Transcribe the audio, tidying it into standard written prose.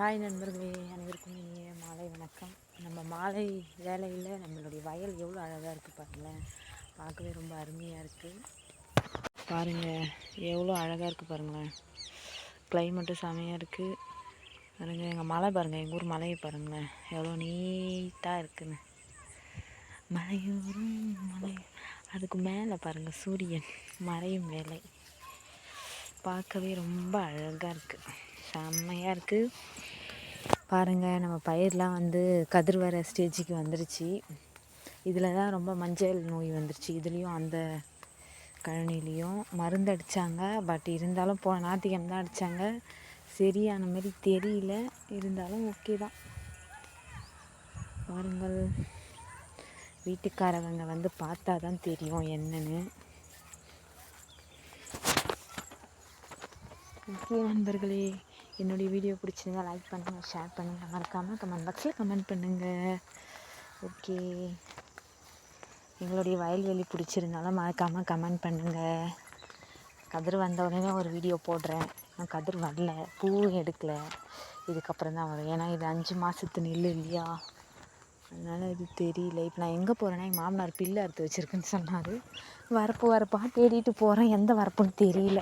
Hi நண்பர்களே, அனைவருக்கும் இனிய மாலை வணக்கம். நம்ம மாலை வேலையில் நம்மளுடைய வயல் எவ்வளோ அழகாக இருக்குது பாருங்களேன். பார்க்கவே ரொம்ப அருமையாக இருக்குது. பாருங்கள் எவ்வளோ அழகாக இருக்குது பாருங்களேன். கிளைமேட்டும் செமையாக இருக்குது பாருங்கள். எங்கள் மலை பாருங்கள், எங்கள் ஊர் மலையை பாருங்களேன் எவ்வளோ நீட்டாக இருக்குன்னு. மலையூரும் மலை, அதுக்கு மேலே பாருங்கள் சூரியன் மறையும் வேலை பார்க்கவே ரொம்ப அழகாக இருக்குது, செம்மையாக இருக்குது. பாருங்கள், நம்ம பயிரெலாம் கதிர் வர ஸ்டேஜுக்கு வந்துருச்சு. இதில் தான் ரொம்ப மஞ்சள் நோய் வந்துருச்சு. இதுலேயும் அந்த கழனிலையும் மருந்து அடித்தாங்க. பட் இருந்தாலும் போன ஞாயிற்றுக்கிழமை தான் அடித்தாங்க. சரியான மாதிரி தெரியல, இருந்தாலும் ஓகே தான். பாருங்கள், வீட்டுக்காரவங்க பார்த்தா தான் தெரியும் என்னன்னு. ஓகே நண்பர்களே, என்னுடைய வீடியோ பிடிச்சிருந்தா லைக் பண்ணுங்கள், ஷேர் பண்ணுங்கள், மறக்காமல் கமெண்ட் பாக்ஸில் கமெண்ட் பண்ணுங்கள். ஓகே, எங்களுடைய வயல்வெளி பிடிச்சிருந்தாலும் மறக்காமல் கமெண்ட் பண்ணுங்கள். கதிர் வந்த உடனே ஒரு வீடியோ போடுறேன். நான் கதிர் வரல, பூவும் எடுக்கலை, இதுக்கப்புறம் தான் வரும். ஏன்னா இது 5 மாதத்து நெல் இல்லையா, அதனால் இது தெரியல. இப்போ நான் எங்கே போகிறேன்னா, எங்கள் மாமனார் பில்லு அறுத்து வச்சுருக்குன்னு சொன்னார். வரப்பாக தேடிட்டு போகிறேன், எந்த வரப்புன்னு தெரியல.